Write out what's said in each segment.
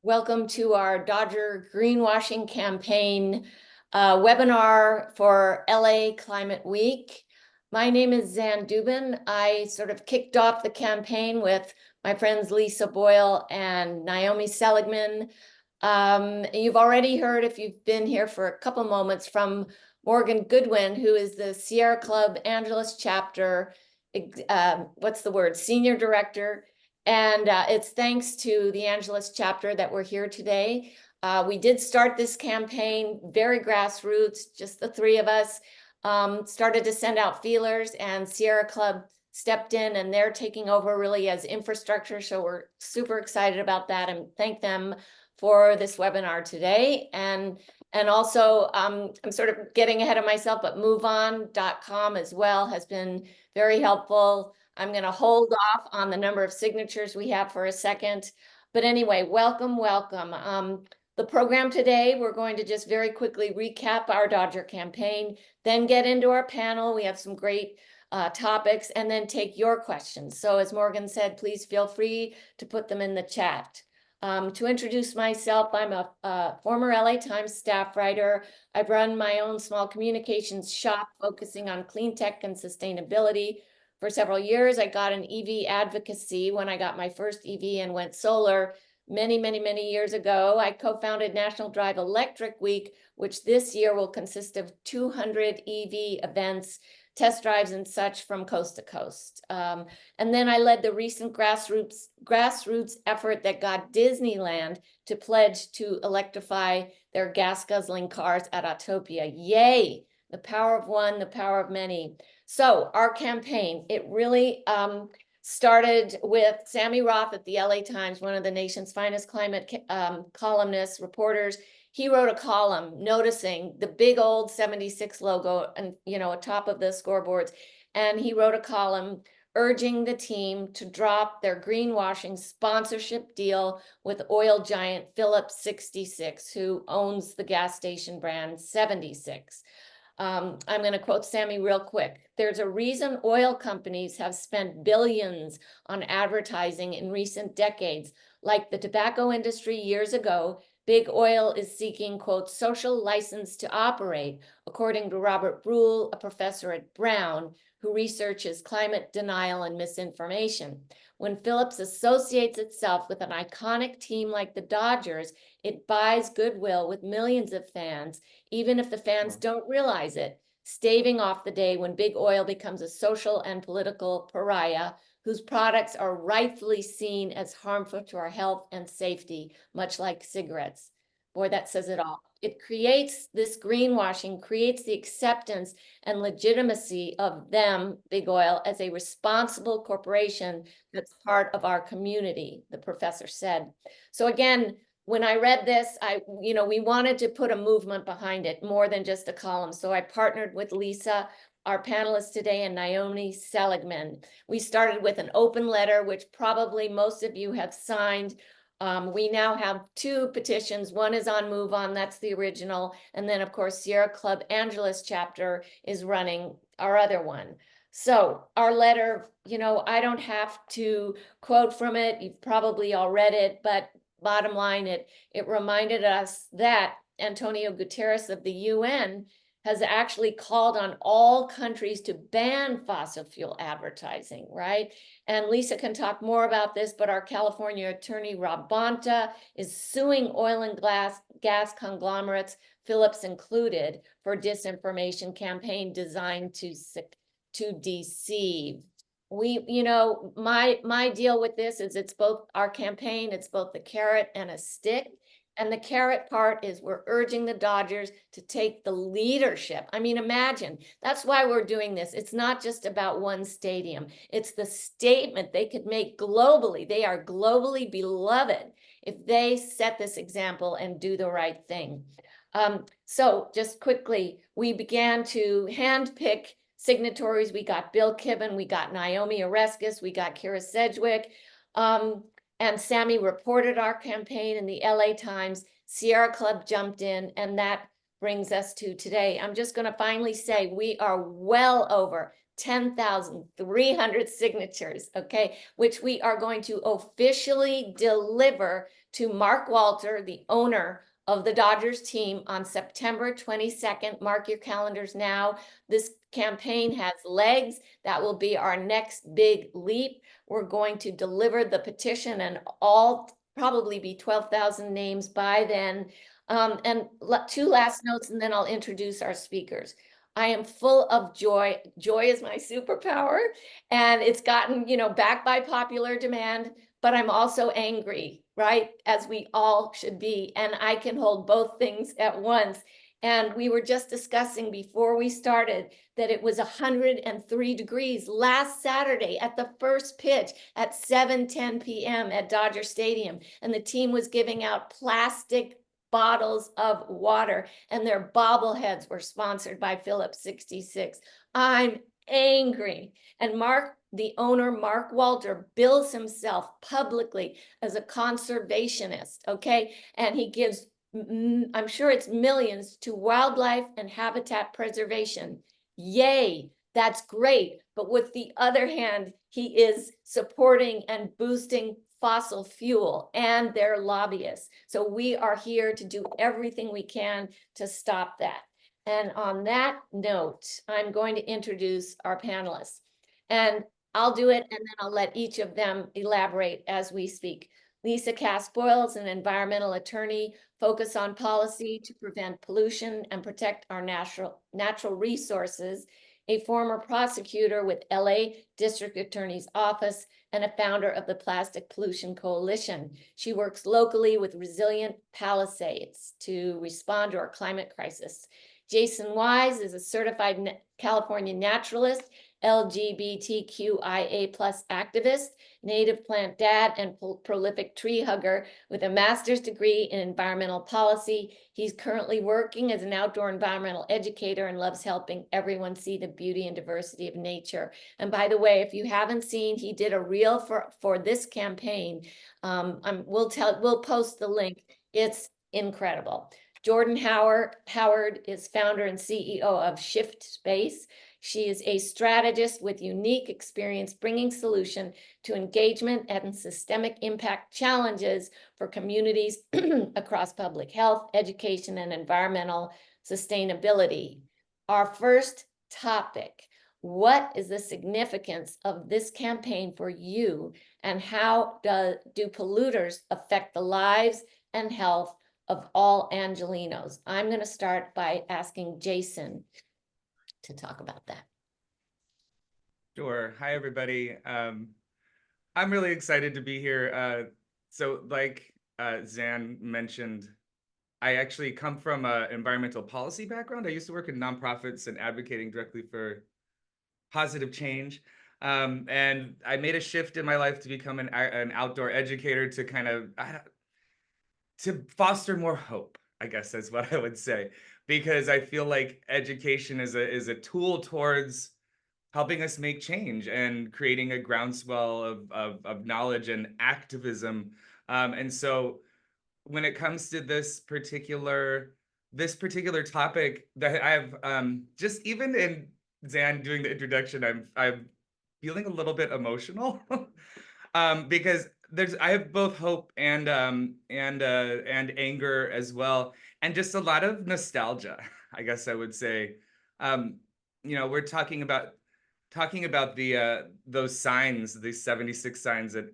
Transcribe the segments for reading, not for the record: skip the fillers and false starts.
Welcome to our Dodger Greenwashing campaign webinar for LA Climate Week. My name is Zan Dubin. I sort of kicked off the campaign with my friends Lisa Boyle and Naomi Seligman. You've already heard, if you've been here for a couple moments, from Morgan Goodwin, who is the Sierra Club Angeles chapter, senior director. And it's thanks to the Angeles chapter that we're here today. We did start this campaign very grassroots, just the three of us, started to send out feelers, and Sierra Club stepped in, and they're taking over really as infrastructure. So we're super excited about that and thank them for this webinar today. And also, I'm sort of getting ahead of myself, but moveon.com as well has been very helpful. I'm going to hold off on the number of signatures we have for a second. But anyway, welcome. The program today, we're going to just very quickly recap our Dodger campaign, then get into our panel. We have some great topics, and then take your questions. So as Morgan said, please feel free to put them in the chat. To introduce myself, I'm a former LA Times staff writer. I've run my own small communications shop focusing on clean tech and sustainability for several years. I got an EV advocacy when I got my first EV and went solar many years ago. I co-founded National Drive Electric Week, which this year will consist of 200 EV events, test drives and such from coast to coast. And then I led the recent grassroots effort that got Disneyland to pledge to electrify their gas-guzzling cars at Autopia. Yay! The power of one, the power of many. So our campaign, it really started with Sammy Roth at the LA Times, one of the nation's finest climate columnists, reporters. He wrote a column noticing the big old 76 logo and, atop of the scoreboards. And he wrote a column urging the team to drop their greenwashing sponsorship deal with oil giant Phillips 66, who owns the gas station brand 76. I'm going to quote Sammy real quick. There's a reason oil companies have spent billions on advertising in recent decades. Like the tobacco industry years ago, big oil is seeking, quote, social license to operate, according to Robert Brule, a professor at Brown, who researches climate denial and misinformation. When Phillips associates itself with an iconic team like the Dodgers, it buys goodwill with millions of fans, even if the fans don't realize it, staving off the day when big oil becomes a social and political pariah whose products are rightfully seen as harmful to our health and safety, much like cigarettes. Boy, that says it all. It creates this greenwashing, creates the acceptance and legitimacy of them, big oil, as a responsible corporation that's part of our community, the professor said. So again, when I read this, we wanted to put a movement behind it, more than just a column. So I partnered with Lisa, our panelist today, and Naomi Seligman. We started with an open letter, which probably most of you have signed. We now have 2 petitions. One is on MoveOn, that's the original. And then, of course, Sierra Club Angeles chapter is running our other one. So our letter, I don't have to quote from it. You've probably all read it, but bottom line, it reminded us that Antonio Guterres of the UN has actually called on all countries to ban fossil fuel advertising, right? And Lisa can talk more about this, but our California attorney, Rob Bonta, is suing oil and gas conglomerates, Phillips included, for disinformation campaign designed to deceive. My deal with this is it's both our campaign, it's both the carrot and a stick. And the carrot part is we're urging the Dodgers to take the leadership. I mean, imagine, that's why we're doing this. It's not just about one stadium. It's the statement they could make globally. They are globally beloved if they set this example and do the right thing. So just quickly, we began to handpick signatories. We got Bill Kibben, we got Naomi Oreskes, we got Kira Sedgwick. And Sammy reported our campaign in the LA Times. Sierra Club jumped in, and that brings us to today. I'm just going to finally say we are well over 10,300 signatures, okay, which we are going to officially deliver to Mark Walter, the owner of the Dodgers team, on September 22nd. Mark your calendars now. This campaign has legs. That will be our next big leap. We're going to deliver the petition, and all probably be 12,000 names by then. And two last notes, and then I'll introduce our speakers. I am full of joy. Joy is my superpower, and it's gotten, back by popular demand, but I'm also angry, right? As we all should be, and I can hold both things at once. And we were just discussing before we started that it was 103 degrees last Saturday at the first pitch at 7:10 p.m. at Dodger Stadium, and the team was giving out plastic bottles of water, and their bobbleheads were sponsored by Phillips 66. I'm angry. And Mark, the owner, Mark Walter, bills himself publicly as a conservationist, okay? And he gives, I'm sure it's millions, to wildlife and habitat preservation. Yay, that's great. But with the other hand, he is supporting and boosting fossil fuel and their lobbyists. So we are here to do everything we can to stop that. And on that note, I'm going to introduce our panelists. And I'll do it, and then I'll let each of them elaborate as we speak. Lisa Kaas Boyle is an environmental attorney, focused on policy to prevent pollution and protect our natural resources, a former prosecutor with LA District Attorney's Office, and a founder of the Plastic Pollution Coalition. She works locally with Resilient Palisades to respond to our climate crisis. Jason Wise is a certified California naturalist, LGBTQIA+ activist, native plant dad, and prolific tree hugger with a master's degree in environmental policy. He's currently working as an outdoor environmental educator and loves helping everyone see the beauty and diversity of nature. And by the way, if you haven't seen, he did a reel for this campaign. We'll post the link. It's incredible. Jordan Howard is founder and CEO of Shift Space. She is a strategist with unique experience bringing solution to engagement and systemic impact challenges for communities across public health, education, and environmental sustainability. Our first topic: what is the significance of this campaign for you, and how do polluters affect the lives and health of all Angelenos? I'm going to start by asking Jason to talk about that. Sure. Hi, everybody. I'm really excited to be here. So like Zan mentioned, I actually come from an environmental policy background. I used to work in nonprofits and advocating directly for positive change. And I made a shift in my life to become an outdoor educator to kind of, to foster more hope, I guess that's what I would say, because I feel like education is a tool towards helping us make change and creating a groundswell of knowledge and activism. And so when it comes to this particular topic that I have, just even in Zan doing the introduction, I'm feeling a little bit emotional because I have both hope and anger as well, and just a lot of nostalgia, I guess I would say. We're talking about those signs, these 76 signs that,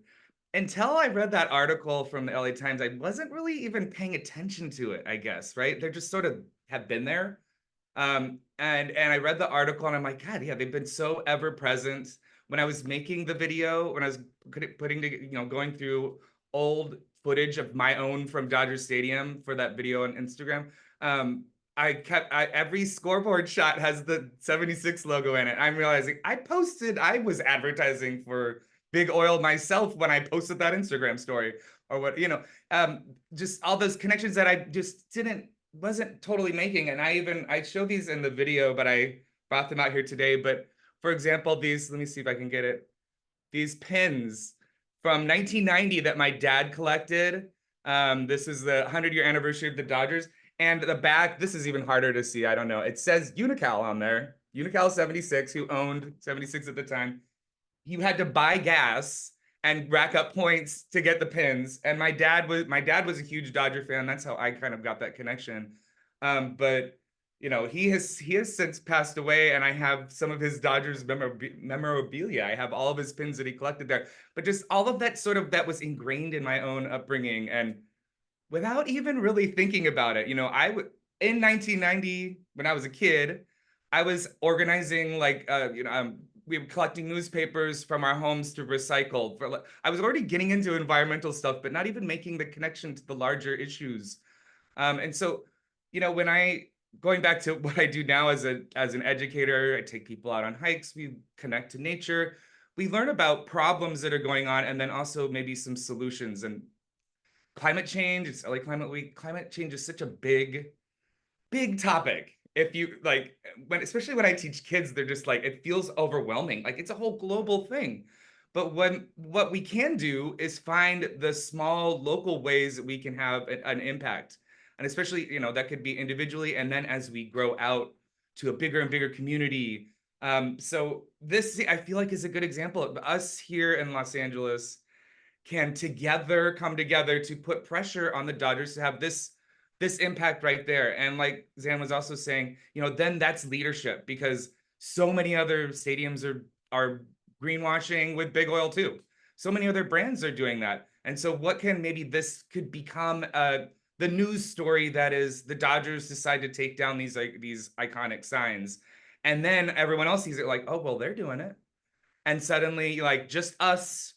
until I read that article from the LA Times, I wasn't really even paying attention to it, I guess, right? They're just sort of have been there. And I read the article and I'm like, God, yeah, they've been so ever present. When I was making the video, when I was going through old footage of my own from Dodger Stadium for that video on Instagram, every scoreboard shot has the 76 logo in it. I'm realizing I was advertising for Big Oil myself when I posted that Instagram story, or what, just all those connections that I just wasn't totally making. And I show these in the video, but I brought them out here today. But for example, let me see if I can get it. These pins from 1990 that my dad collected. This is the 100-year anniversary of the Dodgers. And the back, this is even harder to see. I don't know. It says Unical on there. Unical 76, who owned 76 at the time. You had to buy gas and rack up points to get the pins. And my dad was a huge Dodger fan. That's how I kind of got that connection. But you know, he has since passed away, and I have some of his Dodgers memorabilia. I have all of his pins that he collected there. But just all of that that was ingrained in my own upbringing, and without even really thinking about it, you know, in 1990 when I was a kid, I was organizing we were collecting newspapers from our homes to recycle. I was already getting into environmental stuff, but not even making the connection to the larger issues. And so, you know, going back to what I do now as an educator, I take people out on hikes, we connect to nature, we learn about problems that are going on, and then also maybe some solutions. And climate change, it's LA Climate Week. Climate change is such a big topic. If you especially when I teach kids, they're just like, it feels overwhelming. Like it's a whole global thing. But what we can do is find the small local ways that we can have an impact. And especially, you know, that could be individually, and then as we grow out to a bigger and bigger community. So this, I feel like, is a good example of us here in Los Angeles can come together to put pressure on the Dodgers to have this impact right there. And like Zan was also saying, you know, then that's leadership, because so many other stadiums are greenwashing with big oil too. So many other brands are doing that. And so this could become the news story that is the Dodgers decide to take down these iconic signs. And then everyone else sees it like, oh, well, they're doing it. And suddenly, like, just us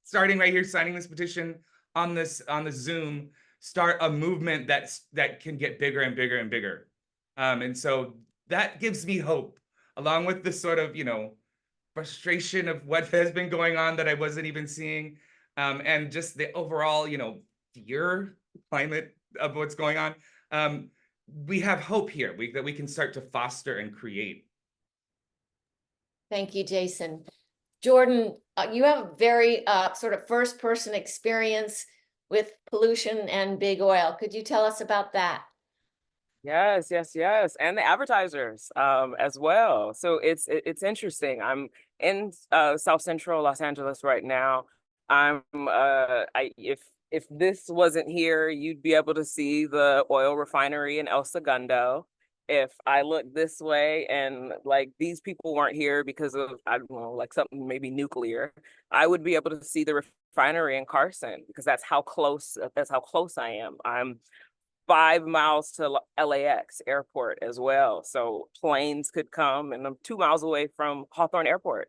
starting right here, signing this petition on the Zoom, start a movement that can get bigger and bigger and bigger. And so that gives me hope, along with the sort of, you know, frustration of what has been going on that I wasn't even seeing, and just the overall, you know, fear climate of what's going on. We have hope here that we can start to foster and create. Thank you, Jason. Jordan, you have a very sort of first-person experience with pollution and big oil. Could you tell us about that? Yes, yes, yes, and the advertisers as well. So it's interesting. I'm in South Central Los Angeles right now. If this wasn't here, you'd be able to see the oil refinery in El Segundo. If I look this way and like these people weren't here because of, I don't know, like something maybe nuclear, I would be able to see the refinery in Carson, because that's how close I am. I'm 5 miles to LAX airport as well. So planes could come, and I'm 2 miles away from Hawthorne Airport.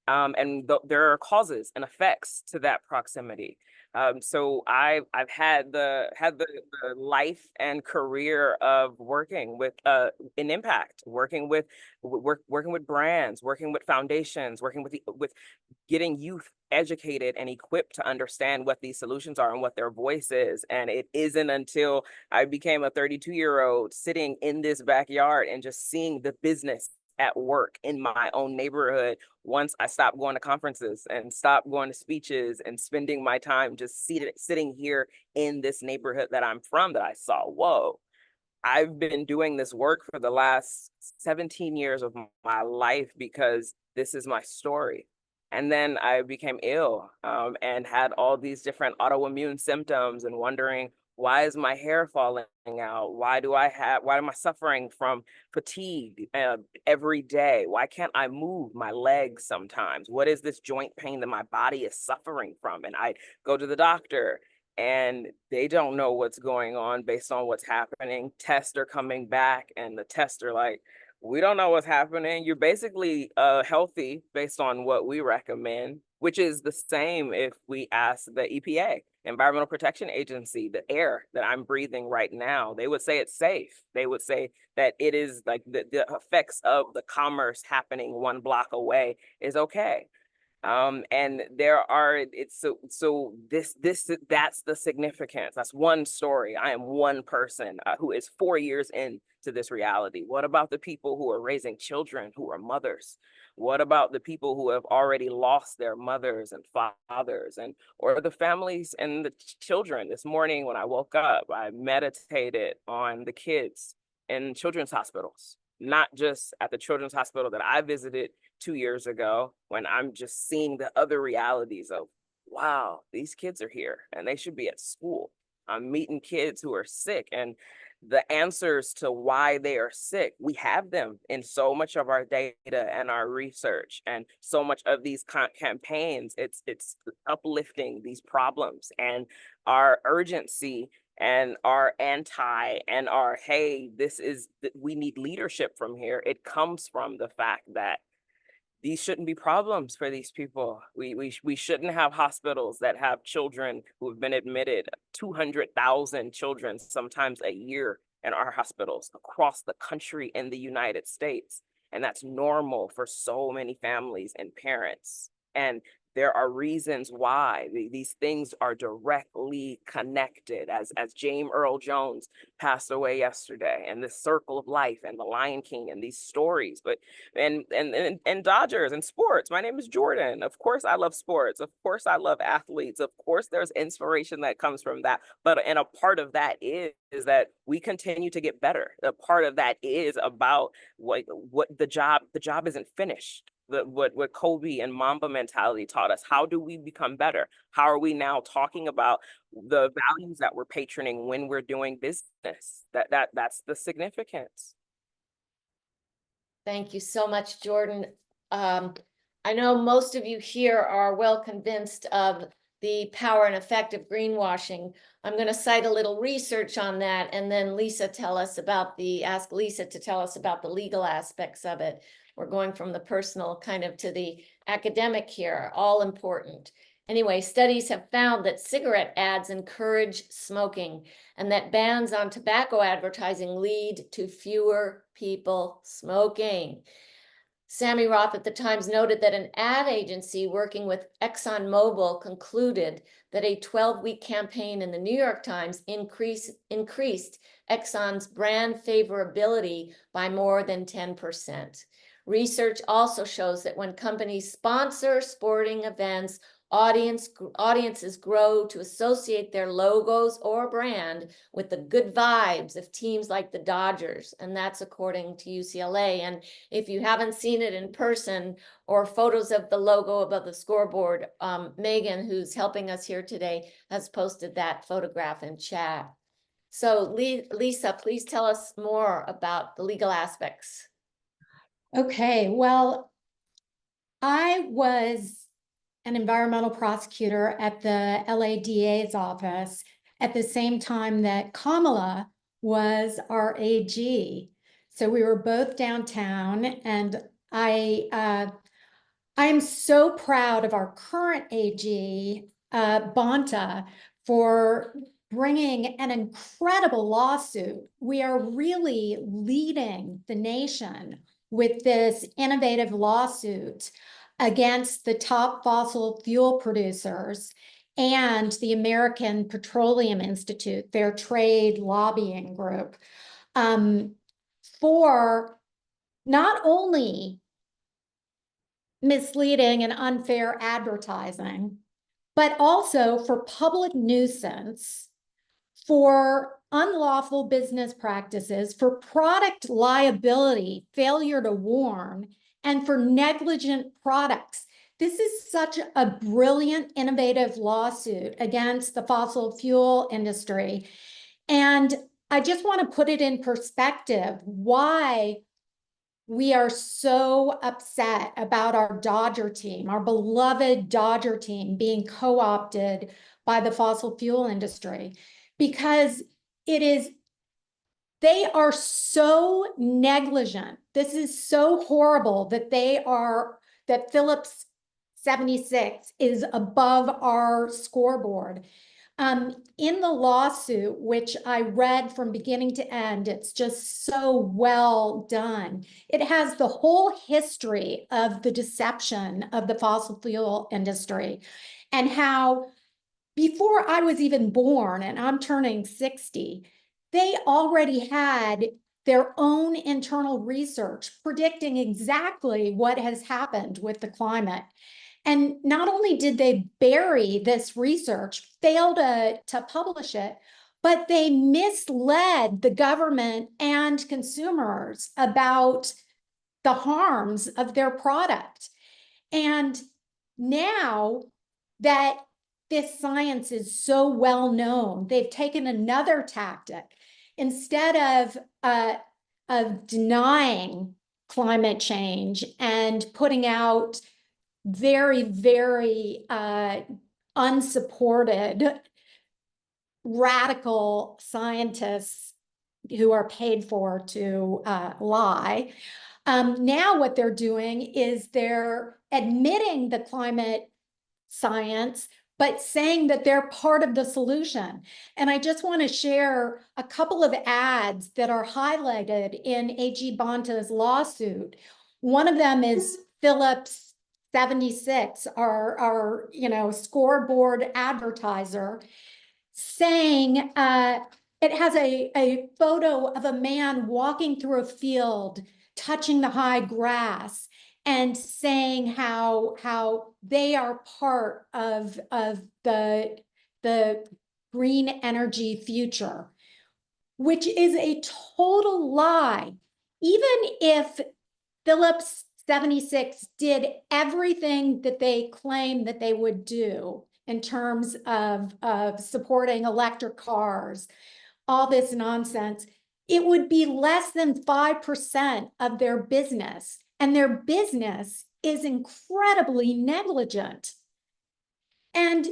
And there are causes and effects to that proximity. So I've had the life and career of working with an impact, working with brands, working with foundations, working with getting youth educated and equipped to understand what these solutions are and what their voice is. And it isn't until I became a 32-year-old sitting in this backyard and just seeing the business at work in my own neighborhood, once I stopped going to conferences and stopped going to speeches and spending my time just sitting here in this neighborhood that I'm from, that I saw, whoa, I've been doing this work for the last 17 years of my life because this is my story. And then I became ill and had all these different autoimmune symptoms and wondering, why is my hair falling out? Why am I suffering from fatigue every day? Why can't I move my legs sometimes? What is this joint pain that my body is suffering from? And I go to the doctor and they don't know what's going on based on what's happening. Tests are coming back and the tests are like, we don't know what's happening. You're basically healthy based on what we recommend, which is the same if we ask the EPA, Environmental Protection Agency, the air that I'm breathing right now. They would say it's safe. They would say that it is like the effects of the commerce happening 1 block away is okay. And there are, that's the significance. That's one story. I am one person who is 4 years into this reality. What about the people who are raising children who are mothers? What about the people who have already lost their mothers and fathers, or the families and the children? This morning when I woke up, I meditated on the kids in children's hospitals not just at the Children's Hospital that I visited 2 years ago, when I'm just seeing the other realities of, wow, these kids are here and they should be at school. I'm meeting kids who are sick, and the answers to why they are sick, we have them in so much of our data and our research, and so much of these campaigns. It's uplifting these problems and our urgency and our anti and our, hey, we need leadership from here. It comes from the fact that these shouldn't be problems for these people. We shouldn't have hospitals that have children who have been admitted, 200,000 children, sometimes a year, in our hospitals across the country in the United States. And that's normal for so many families and parents. And there are reasons why these things are directly connected, as James Earl Jones passed away yesterday, and the circle of life and the Lion King and these stories. But and Dodgers and sports. My name is Jordan. Of course I love sports. Of course I love athletes. Of course there's inspiration that comes from that. But and a part of that is that we continue to get better. A part of that is about what the job isn't finished. What Kobe and Mamba mentality taught us. How do we become better? How are we now talking about the values that we're patroning when we're doing business? That's the significance. Thank you so much, Jordan. I know most of you here are well convinced of the power and effect of greenwashing. I'm going to cite a little research on that, and then ask Lisa to tell us about the legal aspects of it. We're going from the personal kind of to the academic here, all important. Anyway, studies have found that cigarette ads encourage smoking, and that bans on tobacco advertising lead to fewer people smoking. Sammy Roth at the Times noted that an ad agency working with ExxonMobil concluded that a 12-week campaign in the New York Times increased Exxon's brand favorability by more than 10%. Research also shows that when companies sponsor sporting events, audiences grow to associate their logos or brand with the good vibes of teams like the Dodgers, and that's according to UCLA. And if you haven't seen it in person or photos of the logo above the scoreboard, Megan, who's helping us here today, has posted that photograph in chat. So Lisa, please tell us more about the legal aspects. Okay, well, I was an environmental prosecutor at the LA DA's office at the same time that Kamala was our AG. So we were both downtown, and I am so proud of our current AG, Bonta, for bringing an incredible lawsuit. We are really leading the nation with this innovative lawsuit against the top fossil fuel producers and the American Petroleum Institute, their trade lobbying group, for not only misleading and unfair advertising, but also for public nuisance, for unlawful business practices, for product liability, failure to warn, and for negligent products. This is such a brilliant, innovative lawsuit against the fossil fuel industry. And I just want to put it in perspective why we are so upset about our Dodger team, our beloved Dodger team, being co-opted by the fossil fuel industry, because they are so negligent. This is so horrible that Phillips 76 is above our scoreboard. In the lawsuit, which I read from beginning to end, it's just so well done. It has the whole history of the deception of the fossil fuel industry, and how before I was even born, and I'm turning 60, they already had their own internal research predicting exactly what has happened with the climate. And not only did they bury this research, fail to publish it, but they misled the government and consumers about the harms of their product. And now that this science is so well known, they've taken another tactic. Instead of denying climate change and putting out very, very unsupported radical scientists who are paid for to lie. Now what they're doing is they're admitting the climate science, but saying that they're part of the solution. And I just want to share a couple of ads that are highlighted in A.G. Bonta's lawsuit. One of them is Phillips 76, our scoreboard advertiser, saying it has a photo of a man walking through a field, touching the high grass, and saying how they are part of the green energy future, which is a total lie. Even if Phillips 76 did everything that they claim that they would do in terms of supporting electric cars, all this nonsense, it would be less than 5% of their business. And their business is incredibly negligent. And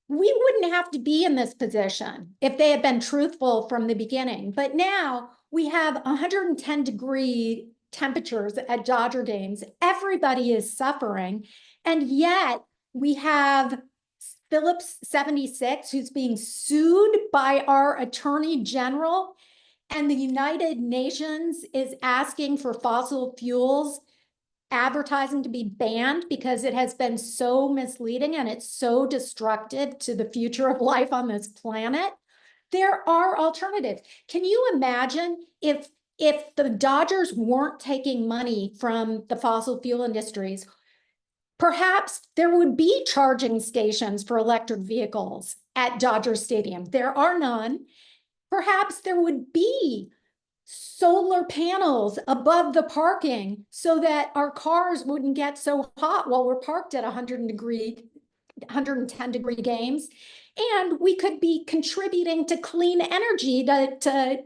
we wouldn't have to be in this position if they had been truthful from the beginning. But now we have 110-degree temperatures at Dodger games. Everybody is suffering. And yet we have Phillips 76, who's being sued by our Attorney General, and the United Nations is asking for fossil fuels advertising to be banned because it has been so misleading and it's so destructive to the future of life on this planet. There are alternatives. Can you imagine if the Dodgers weren't taking money from the fossil fuel industries? Perhaps there would be charging stations for electric vehicles at Dodger Stadium. There are none. Perhaps there would be solar panels above the parking so that our cars wouldn't get so hot while we're parked at 110-degree games. And we could be contributing to clean energy to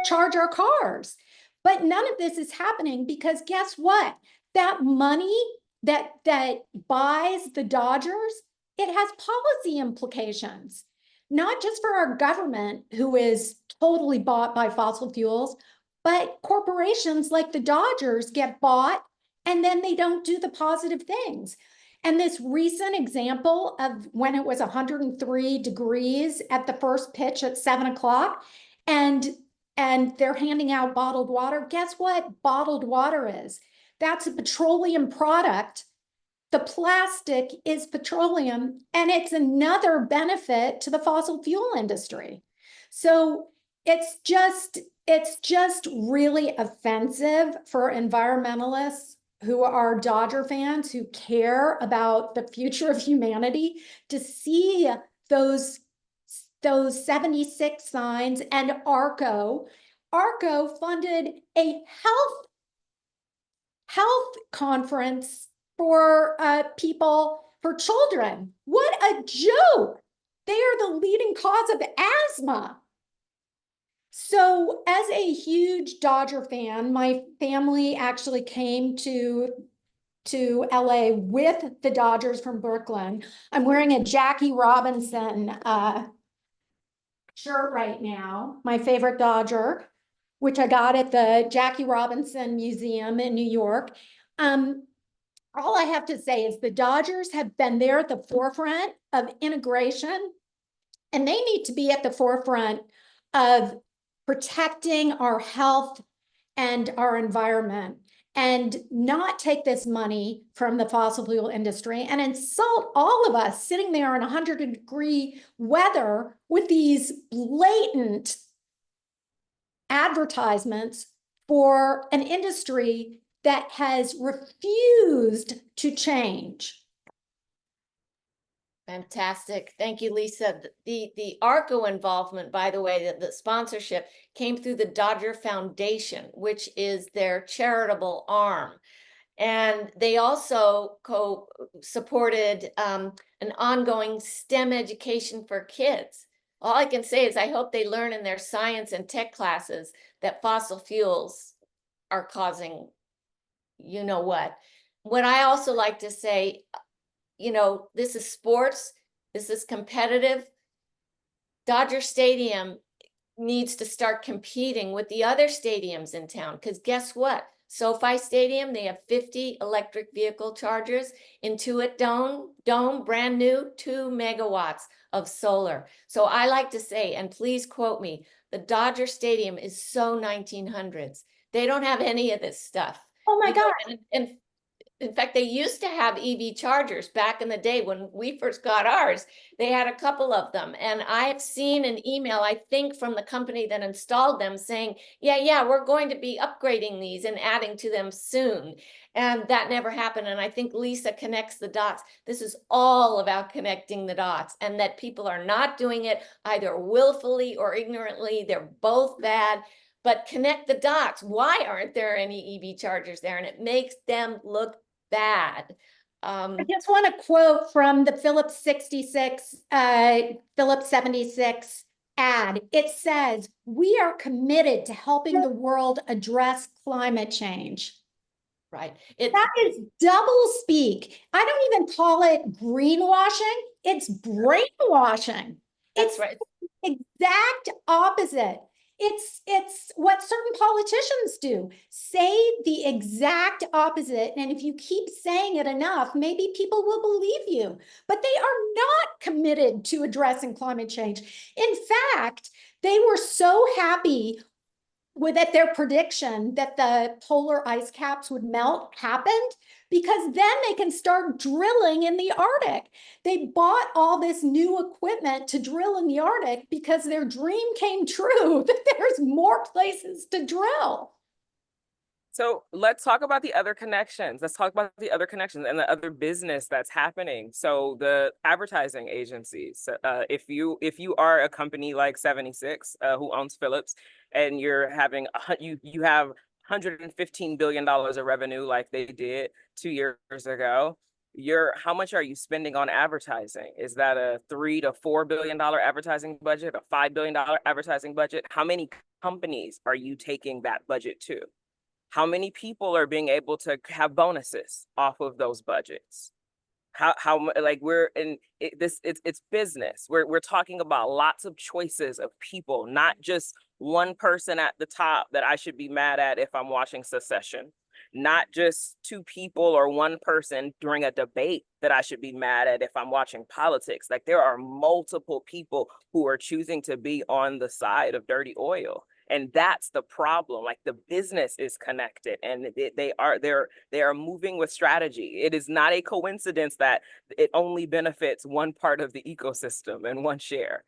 charge our cars. But none of this is happening because guess what? That money that buys the Dodgers, it has policy implications, not just for our government, who is totally bought by fossil fuels, but corporations like the Dodgers get bought and then they don't do the positive things. And this recent example of when it was 103 degrees at the first pitch at 7 o'clock and they're handing out bottled water, guess what bottled water is? That's a petroleum product. The plastic is petroleum, and it's another benefit to the fossil fuel industry. So it's just really offensive for environmentalists who are Dodger fans, who care about the future of humanity, to see those 76 signs. And ARCO funded a health conference for for children. What a joke. They are the leading cause of asthma. So as a huge Dodger fan, my family actually came to LA with the Dodgers from Brooklyn. I'm wearing a Jackie Robinson shirt right now, my favorite Dodger, which I got at the Jackie Robinson Museum in New York. All I have to say is the Dodgers have been there at the forefront of integration, and they need to be at the forefront of protecting our health and our environment, and not take this money from the fossil fuel industry and insult all of us sitting there in 100-degree weather with these blatant advertisements for an industry that has refused to change. Fantastic. Thank you, Lisa. The ARCO involvement, by the way, the sponsorship came through the Dodger Foundation, which is their charitable arm. And they also supported an ongoing STEM education for kids. All I can say is I hope they learn in their science and tech classes that fossil fuels are causing you know what. What I also like to say, this is sports, this is competitive. Dodger Stadium needs to start competing with the other stadiums in town, because guess what? SoFi Stadium, they have 50 electric vehicle chargers. Intuit Dome, brand new, 2 megawatts of solar. So I like to say, and please quote me, the Dodger Stadium is so 1900s. They don't have any of this stuff. Oh my God. And in fact, they used to have EV chargers back in the day when we first got ours. They had a couple of them. And I've seen an email, I think, from the company that installed them saying, yeah, we're going to be upgrading these and adding to them soon. And that never happened. And I think Lisa connects the dots. This is all about connecting the dots, and that people are not doing it either willfully or ignorantly. They're both bad. But connect the dots. Why aren't there any EV chargers there? And it makes them look bad. I just want to quote from the Phillips 76, Phillips 76 ad. It says, "We are committed to helping the world address climate change." Right. That is double speak. I don't even call it greenwashing. It's brainwashing. That's It's right. the exact opposite. It's what certain politicians do. Say the exact opposite. And if you keep saying it enough, maybe people will believe you. But they are not committed to addressing climate change. In fact, they were so happy with that their prediction that the polar ice caps would melt happened, because then they can start drilling in the Arctic. They bought all this new equipment to drill in the Arctic because their dream came true that there's more places to drill. So let's talk about the other connections. Let's talk about the other connections and the other business that's happening. So the advertising agencies, if you are a company like 76 who owns Phillips, and you're having you have $115 billion of revenue like they did 2 years ago, how much are you spending on advertising? Is that a $3 to $4 billion advertising budget, a $5 billion advertising budget? How many companies are you taking that budget to? How many people are being able to have bonuses off of those budgets? Like it's business. We're talking about lots of choices of people, not just one person at the top that I should be mad at if I'm watching Succession, not just 2 people or one person during a debate that I should be mad at if I'm watching politics. Like there are multiple people who are choosing to be on the side of dirty oil. And that's the problem. Like the business is connected, and they are moving with strategy. It is not a coincidence that it only benefits one part of the ecosystem and one share.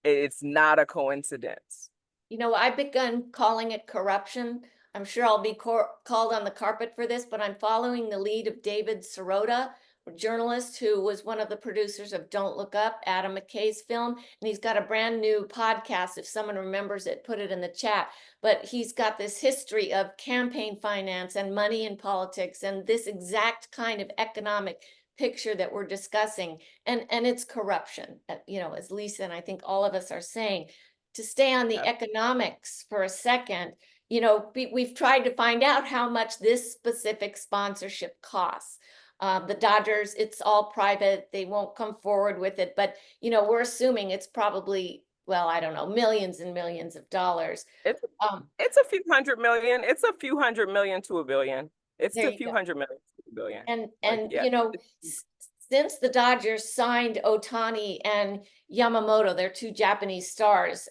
It's not a coincidence. I've begun calling it corruption. I'm sure I'll be called on the carpet for this, but I'm following the lead of David Sirota, a journalist who was one of the producers of Don't Look Up, Adam McKay's film. And he's got a brand new podcast. If someone remembers it, put it in the chat. But he's got this history of campaign finance and money in politics and this exact kind of economic picture that we're discussing. And it's corruption, as Lisa and I think all of us are saying. To stay on the economics for a second, we've tried to find out how much this specific sponsorship costs. The Dodgers, it's all private. They won't come forward with it, but we're assuming it's probably, well, I don't know, millions and millions of dollars. It's a few hundred million. It's a few $100 million to $1 billion. It's a few $100 million to $1 billion. And since the Dodgers signed Ohtani and Yamamoto, they're 2 Japanese stars,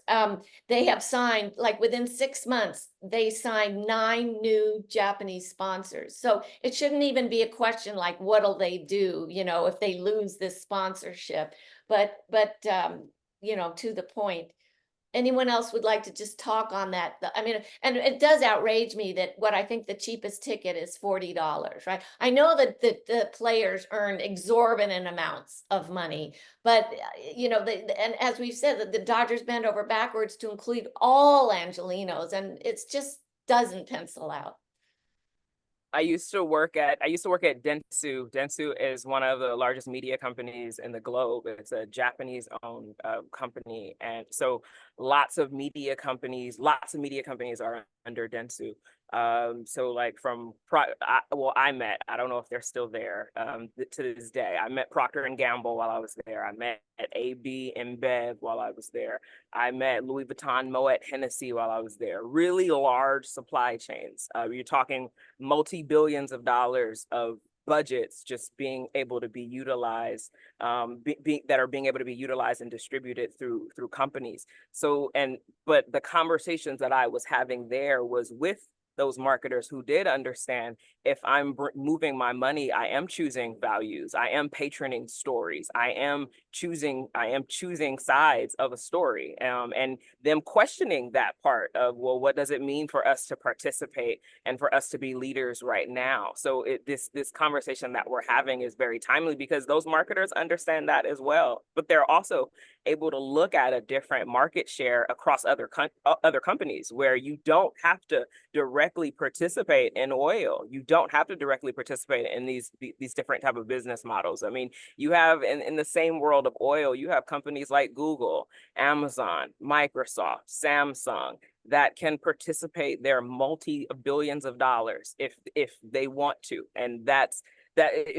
they have signed, like within 6 months, they signed 9 new Japanese sponsors. So it shouldn't even be a question like, what'll they do, if they lose this sponsorship? But to the point, anyone else would like to just talk on that? I mean, and it does outrage me that what I think the cheapest ticket is $40, right? I know that the players earn exorbitant amounts of money, but you know, and as we've said, that the Dodgers bend over backwards to include all Angelenos, and it's just doesn't pencil out. I used to work at Dentsu. Dentsu is one of the largest media companies in the globe. It's a Japanese owned company. And so lots of media companies are under Dentsu. So like I don't know if they're still there to this day. I met Procter & Gamble while I was there. I met AB InBev while I was there. I met Louis Vuitton, Moet Hennessy while I was there. Really large supply chains. You're talking multi-billions of dollars of budgets just being able to be utilized, that are being able to be utilized and distributed through companies. But the conversations that I was having there was with those marketers who did understand, if I'm moving my money, I am choosing values, I am patroning stories, I am choosing sides of a story, and them questioning that part of, well, what does it mean for us to participate and for us to be leaders right now? So this conversation that we're having is very timely because those marketers understand that as well, but they're also able to look at a different market share across other companies where you don't have to directly participate in oil. You don't have to directly participate in these different type of business models. I mean, you have in the same world of oil, you have companies like Google, Amazon, Microsoft, Samsung that can participate their multi-billions of dollars if they want to. And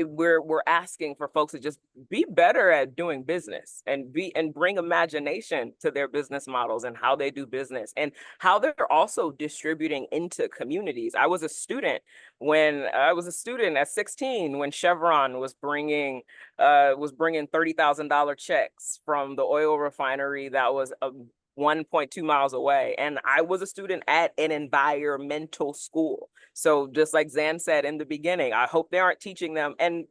we're asking for folks to just be better at doing business and bring imagination to their business models and how they do business and how they're also distributing into communities. I was a student at 16 when Chevron was bringing $30,000 checks from the oil refinery that was 1.2 miles away. And I was a student at an environmental school. So just like Zan said in the beginning, I hope they aren't teaching them. And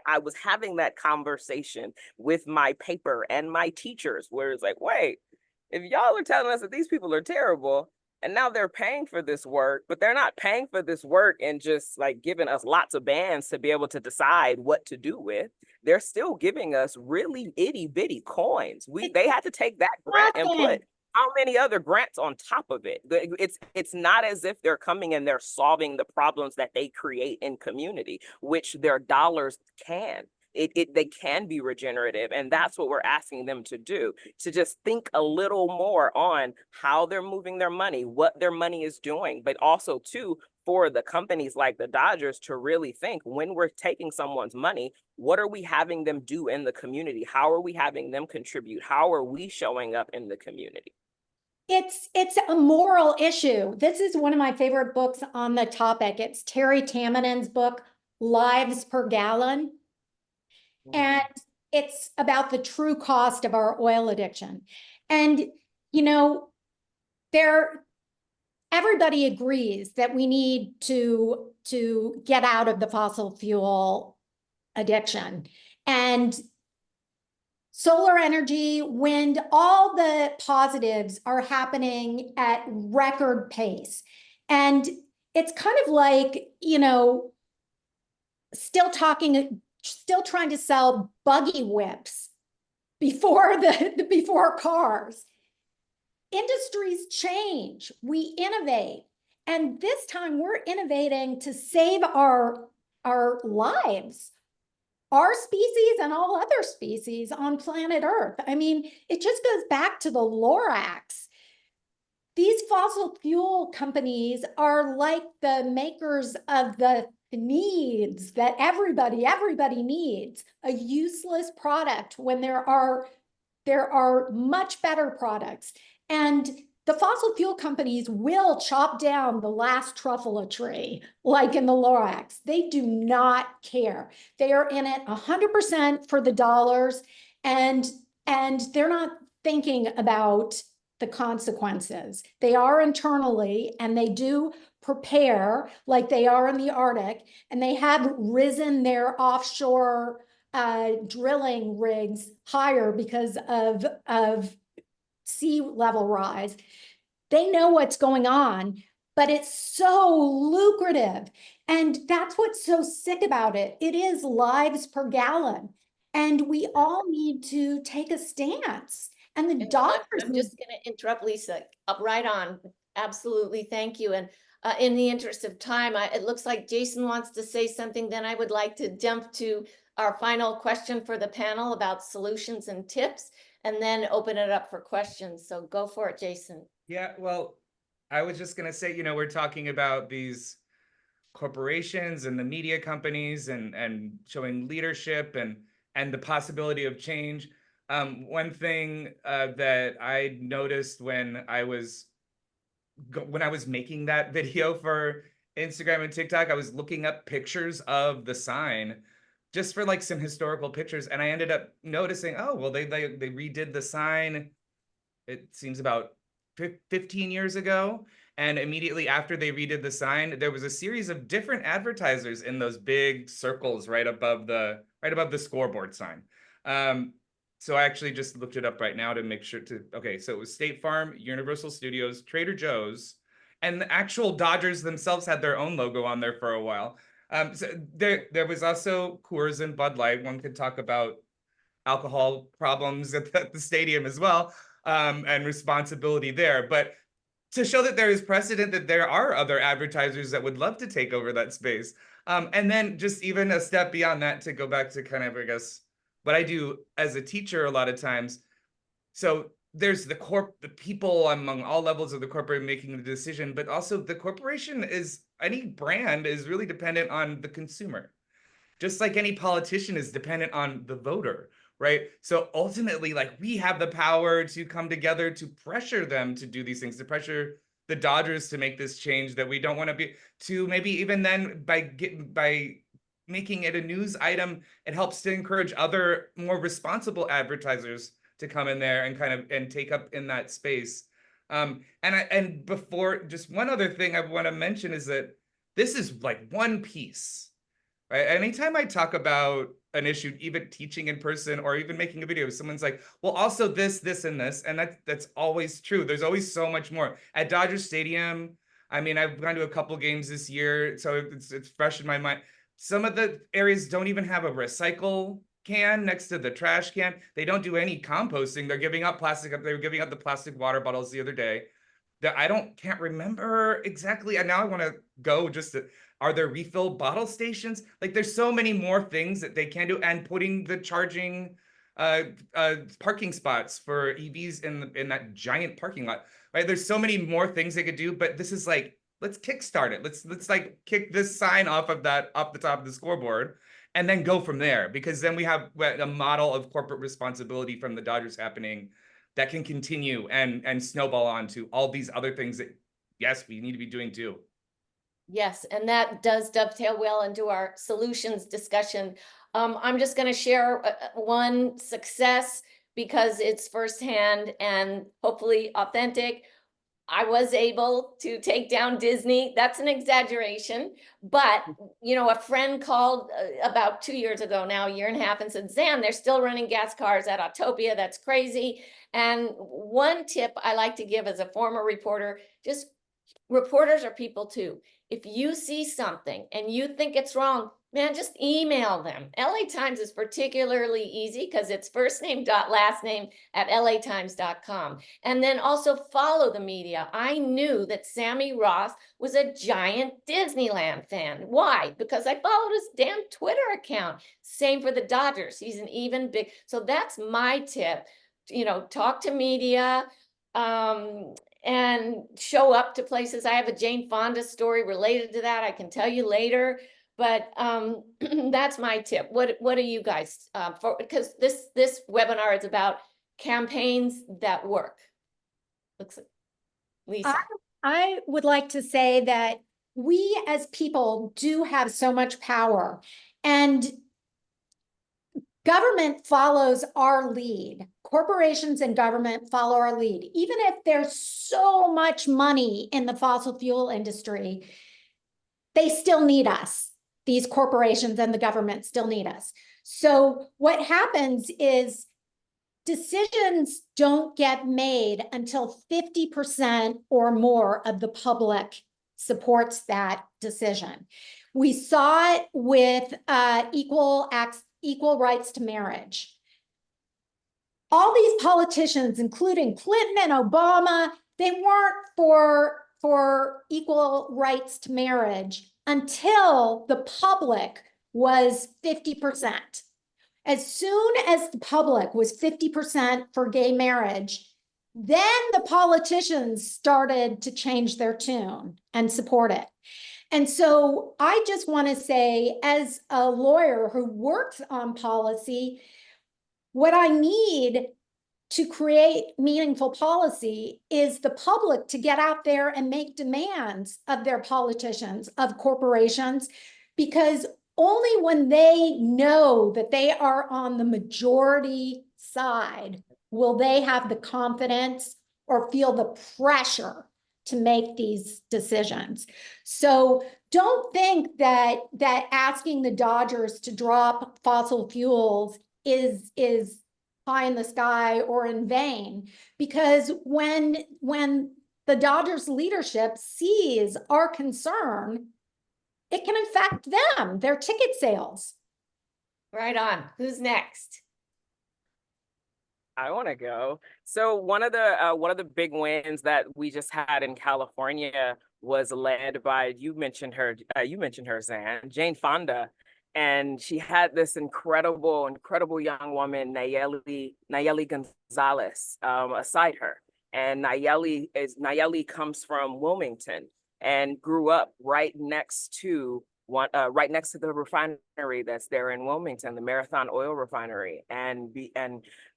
I was having that conversation with my paper and my teachers where it's like, wait, if y'all are telling us that these people are terrible and now they're paying for this work, but they're not paying for this work and just like giving us lots of bands to be able to decide what to do with. They're still giving us really itty bitty coins. They had to take that grant and put how many other grants on top of it? It's not as if they're coming and they're solving the problems that they create in community, which their dollars can. They can be regenerative, and that's what we're asking them to do, to just think a little more on how they're moving their money, what their money is doing, but also too, for the companies like the Dodgers to really think, when we're taking someone's money, what are we having them do in the community? How are we having them contribute? How are we showing up in the community? It's a moral issue. This is one of my favorite books on the topic. It's Terry Tamanen's book, Lives Per Gallon. And it's about the true cost of our oil addiction. And, you know, everybody agrees that we need to get out of the fossil fuel addiction. And solar energy, wind, all the positives are happening at record pace. And it's kind of like, you know, still trying to sell buggy whips before cars. Industries change, we innovate. And this time we're innovating to save our lives, our species and all other species on planet Earth. I mean, it just goes back to the Lorax. These fossil fuel companies are like the makers of the needs that everybody needs, a useless product when there are much better products. And the fossil fuel companies will chop down the last truffle tree, like in the Lorax. They do not care. They are in it 100% for the dollars, and they're not thinking about the consequences. They are internally, and they do prepare like they are in the Arctic, and they have risen their offshore drilling rigs higher because of sea level rise. They know what's going on, but it's so lucrative. And that's what's so sick about it. It is lives per gallon. And we all need to take a stance. And the doctors I'm just going to interrupt Lisa. Up right on. Absolutely. Thank you. And in the interest of time, it looks like Jason wants to say something. Then I would like to jump to our final question for the panel about solutions and tips, and then open it up for questions. So go for it, Jason. Yeah, well, I was just going to say, we're talking about these corporations and the media companies and showing leadership and the possibility of change. One thing that I noticed when I was making that video for Instagram and TikTok, I was looking up pictures of the sign just for like some historical pictures, and I ended up noticing, oh, well, they redid the sign. It seems about 15 years ago. And immediately after they redid the sign, there was a series of different advertisers in those big circles right above the scoreboard sign. So I actually just looked it up right now to make sure okay, so it was State Farm, Universal Studios, Trader Joe's, and the actual Dodgers themselves had their own logo on there for a while. So there was also Coors and Bud Light. One could talk about alcohol problems at the stadium as well, and responsibility there. But to show that there is precedent, that there are other advertisers that would love to take over that space. And then just even a step beyond that, to go back to kind of, I guess, what I do as a teacher a lot of times. So there's the people among all levels of the corporate making the decision, but also the corporation any brand is really dependent on the consumer. Just like any politician is dependent on the voter, right? So ultimately, like, we have the power to come together to pressure them to do these things, to pressure the Dodgers to make this change that we don't want to be, to maybe even then by making it a news item, it helps to encourage other more responsible advertisers to come in there and kind of and take up in that space. And before, just one other thing I want to mention is that this is like one piece. Right? Anytime I talk about an issue, even teaching in person or even making a video, someone's like, well, also this, and this. And that's always true. There's always so much more. At Dodger Stadium, I mean, I've gone to a couple games this year, so it's fresh in my mind. Some of the areas don't even have a recycle can next to the trash can. They don't do any composting. They're giving up plastic. They were giving up the plastic water bottles the other day. That can't remember exactly. And now I want to go are there refill bottle stations? Like, there's so many more things that they can do, and putting the charging parking spots for EVs in that giant parking lot, right? There's so many more things they could do, but this is like, let's kickstart it. Let's like kick this sign off the top of the scoreboard and then go from there, because then we have a model of corporate responsibility from the Dodgers happening that can continue and snowball on to all these other things that, yes, we need to be doing too. Yes, and that does dovetail well into our solutions discussion. I'm just going to share one success because it's firsthand and hopefully authentic. I was able to take down Disney. That's an exaggeration, but a friend called about 2 years ago now, a year and a half, and said, Zan, they're still running gas cars at Autopia. That's crazy. And one tip I like to give as a former reporter, just reporters are people too. If you see something and you think it's wrong, man, just email them. LA Times is particularly easy because it's first name dot last name at latimes.com. And then also follow the media. I knew that Sammy Ross was a giant Disneyland fan. Why? Because I followed his damn Twitter account. Same for the Dodgers. He's an even big. So that's my tip. Talk to media. And show up to places. I have a Jane Fonda story related to that. I can tell you later, but that's my tip. What are you guys because this webinar is about campaigns that work. Looks like Lisa. I would like to say that we as people do have so much power, and government follows our lead. Corporations and government follow our lead. Even if there's so much money in the fossil fuel industry, they still need us. These corporations and the government still need us. So what happens is decisions don't get made until 50% or more of the public supports that decision. We saw it with equal rights to marriage. All these politicians, including Clinton and Obama, they weren't for equal rights to marriage until the public was 50%. As soon as the public was 50% for gay marriage, then the politicians started to change their tune and support it. And so I just want to say, as a lawyer who works on policy, what I need to create meaningful policy is the public to get out there and make demands of their politicians, of corporations, because only when they know that they are on the majority side will they have the confidence or feel the pressure to make these decisions. So don't think that asking the Dodgers to drop fossil fuels is pie in the sky or in vain, because when the Dodgers leadership sees our concern, it can affect them, their ticket sales. Right on. Who's next? I want to go. So one of the big wins that we just had in California was led by, you mentioned her, Zan, Jane Fonda. And she had this incredible young woman, Nayeli Gonzalez, aside her. And Nayeli comes from Wilmington and grew up right next to the refinery that's there in Wilmington, the Marathon Oil Refinery, and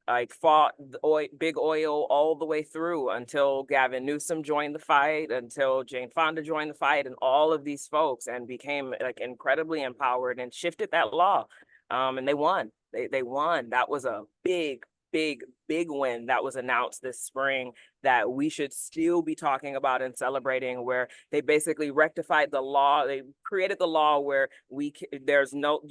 like fought the big oil all the way through until Gavin Newsom joined the fight, until Jane Fonda joined the fight, and all of these folks, and became like incredibly empowered and shifted that law. And they won. They won. That was a big win that was announced this spring that we should still be talking about and celebrating, where they basically rectified the law. They created the law where you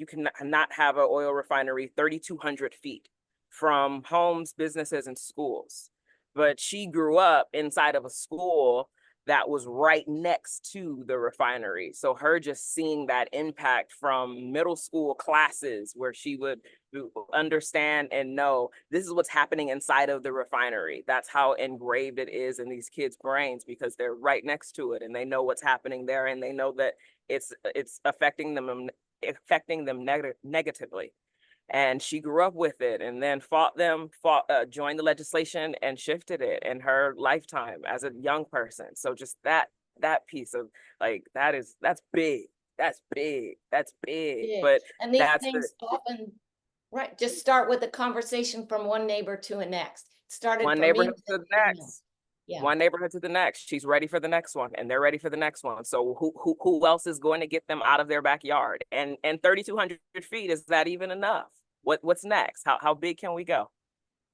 cannot have an oil refinery 3,200 feet from homes, businesses, and schools. But she grew up inside of a school that was right next to the refinery. So her just seeing that impact from middle school classes where she would understand and know this is what's happening inside of the refinery. That's how engraved it is in these kids' brains, because they're right next to it and they know what's happening there, and they know that it's affecting them negatively. And she grew up with it, and then joined the legislation and shifted it in her lifetime as a young person. So just that piece of like, that's big. Yeah. But And these things often, right, just start with a conversation from one neighbor to the next. It started one from neighborhood to the next. Yeah. One neighborhood to the next. She's ready for the next one, and they're ready for the next one. So who else is going to get them out of their backyard? And 3,200 feet, is that even enough? What's next? How big can we go?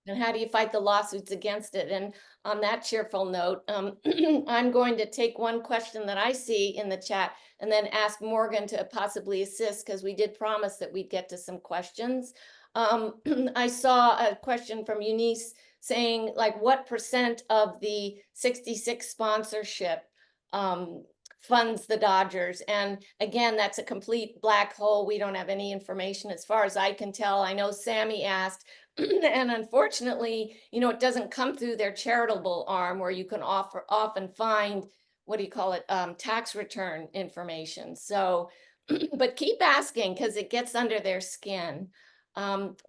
And how do you fight the lawsuits against it? And on that cheerful note, I'm going to take one question that I see in the chat and then ask Morgan to possibly assist, because we did promise that we'd get to some questions. I saw a question from Eunice saying, like, what % of the 66 sponsorship funds the Dodgers? And again, that's a complete black hole. We don't have any information as far as I can tell. I know Sammy asked, and unfortunately, it doesn't come through their charitable arm where you can often find, what do you call it, tax return information. So, but keep asking, because it gets under their skin.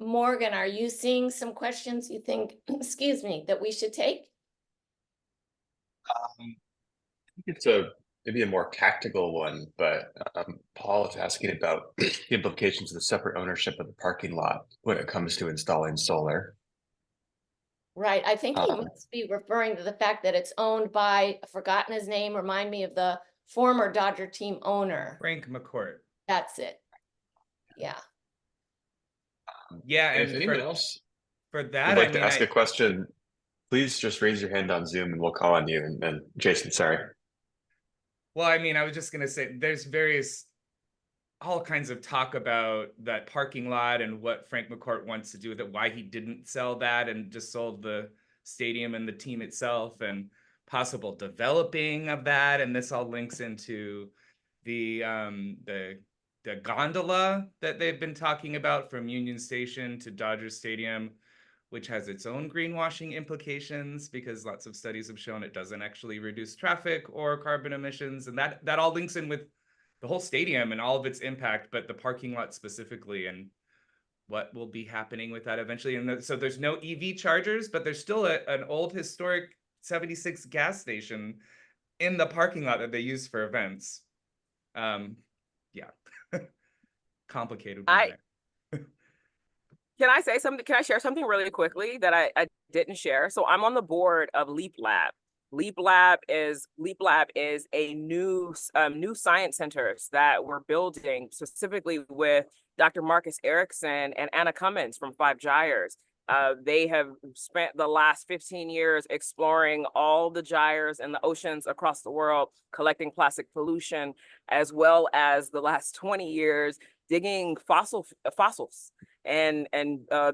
Morgan, are you seeing some questions you think, excuse me, that we should take? I think it's maybe a more tactical one, but Paul is asking about the implications of the separate ownership of the parking lot when it comes to installing solar. Right. I think he must be referring to the fact that it's owned by, I've forgotten his name, remind me of the former Dodger team owner. Frank McCourt. That's it. Yeah. Yeah, And if and anyone else for that, would like to ask a question, please just raise your hand on Zoom and we'll call on you. And then Jason, sorry. Well, I mean, I was just going to say there's various all kinds of talk about that parking lot and what Frank McCourt wants to do with it, why he didn't sell that and just sold the stadium and the team itself, and possible developing of that. And this all links into the gondola that they've been talking about from Union Station to Dodgers Stadium, which has its own greenwashing implications, because lots of studies have shown it doesn't actually reduce traffic or carbon emissions. And that all links in with the whole stadium and all of its impact, but the parking lot specifically, and what will be happening with that eventually. And so there's no EV chargers, but there's still an old historic 76 gas station in the parking lot that they use for events. Yeah, complicated one there. Can I say something? Can I share something really quickly that I didn't share? So I'm on the board of Leap Lab. Leap Lab is a new science centers that we're building specifically with Dr. Marcus Erickson and Anna Cummins from Five Gyres. They have spent the last 15 years exploring all the gyres and the oceans across the world, collecting plastic pollution, as well as the last 20 years digging fossils and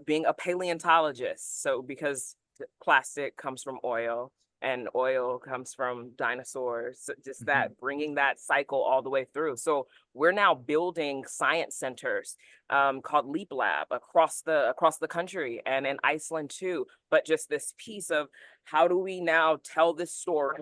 being a paleontologist. So because plastic comes from oil and oil comes from dinosaurs, so just that bringing that cycle all the way through. So we're now building science centers called Leap Lab across the country and in Iceland too. But just this piece of how do we now tell this story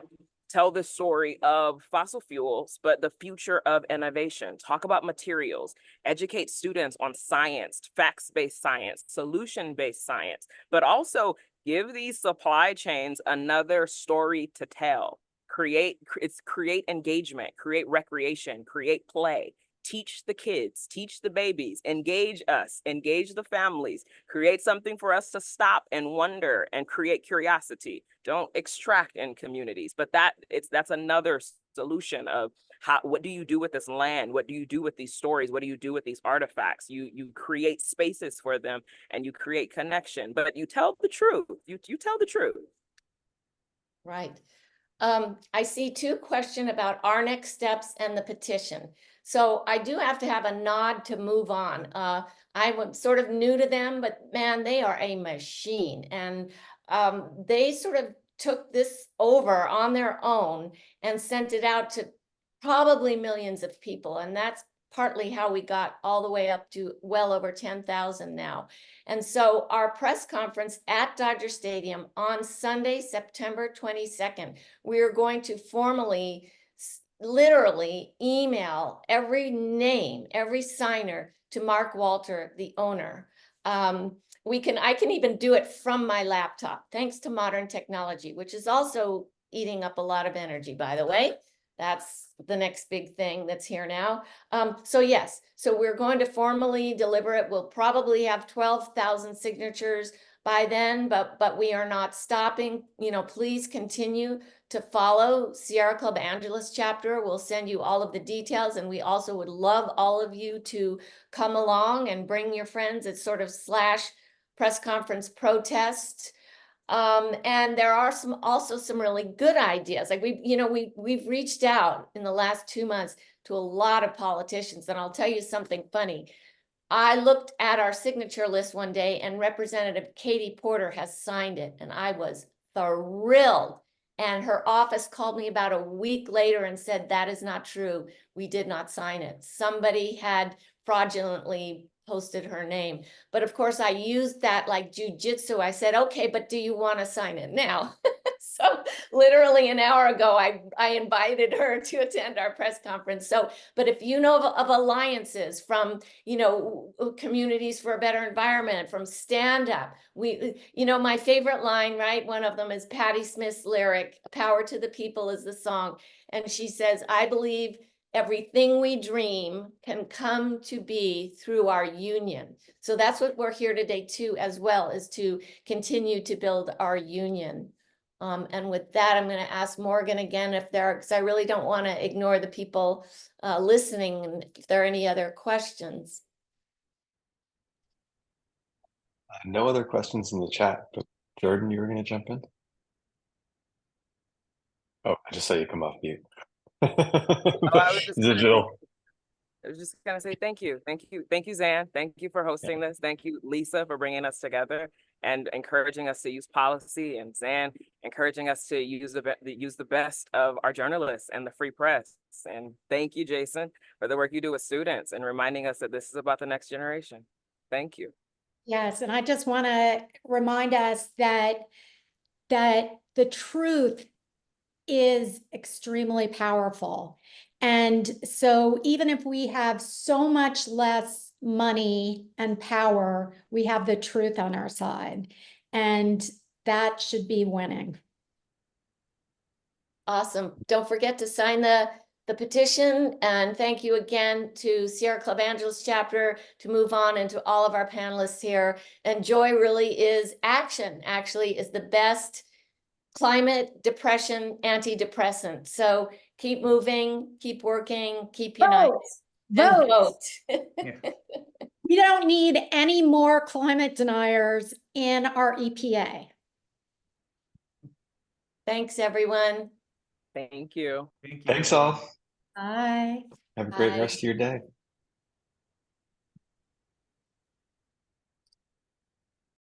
of fossil fuels, but the future of innovation, talk about materials, educate students on science, facts-based science, solution-based science, but also give these supply chains another story to tell. Create engagement, create recreation, create play, teach the kids, teach the babies, engage us, engage the families, create something for us to stop and wonder and create curiosity. Don't extract in communities, but that's another solution of what do you do with this land? What do you do with these stories? What do you do with these artifacts? You create spaces for them and you create connection, but you tell the truth. You tell the truth. Right. I see two questions about our next steps and the petition. So I do have to have a nod to move on. I was sort of new to them, but man, they are a machine. And they sort of took this over on their own and sent it out to probably millions of people. And that's partly how we got all the way up to well over 10,000 now. And so our press conference at Dodger Stadium on Sunday, September 22nd, we are going to formally, literally email every name, every signer to Mark Walter, the owner. I can even do it from my laptop, thanks to modern technology, which is also eating up a lot of energy, by the way. That's the next big thing that's here now. So yes, so we're going to formally deliver it. We'll probably have 12,000 signatures by then, but we are not stopping. You know, please continue to follow Sierra Club Angeles chapter. We'll send you all of the details, and we also would love all of you to come along and bring your friends. It's sort of / press conference protest. And there are also some really good ideas. Like we've reached out in the last 2 months to a lot of politicians, and I'll tell you something funny. I looked at our signature list one day and Representative Katie Porter has signed it, and I was thrilled. And her office called me about a week later and said, that is not true. We did not sign it. Somebody had fraudulently posted her name. But of course, I used that like jujitsu. I said, okay, but do you want to sign it now? So literally an hour ago, I invited her to attend our press conference. So, but if you know of alliances from, Communities for a Better Environment, from Stand Up, my favorite line, right? One of them is Patti Smith's lyric, "Power to the People" is the song. And she says, I believe everything we dream can come to be through our union. So that's what we're here today too, as well, is to continue to build our union. And with that, I'm going to ask Morgan again because I really don't want to ignore the people listening, and if there are any other questions. No other questions in the chat, but Jordan, you were going to jump in? Oh, I just saw you come off mute. I was just Digital. I was just gonna say thank you, Zan. Thank you for hosting this. Thank you, Lisa, for bringing us together and encouraging us to use policy, and Zan encouraging us to use the best of our journalists and the free press. And thank you, Jason, for the work you do with students and reminding us that this is about the next generation. Thank you. Yes, and I just want to remind us that the truth is extremely powerful. And so even if we have so much less money and power, we have the truth on our side. And that should be winning. Awesome. Don't forget to sign the petition, and thank you again to Sierra Club Angeles chapter, to move on, and to all of our panelists here. And joy really is action, actually is the best climate depression antidepressant. So keep moving, keep working, keep united. And Vote. Yeah. We don't need any more climate deniers in our EPA. Thanks, everyone. Thank you. Thank you. Thanks all. Bye. Have a great Bye. rest of your day.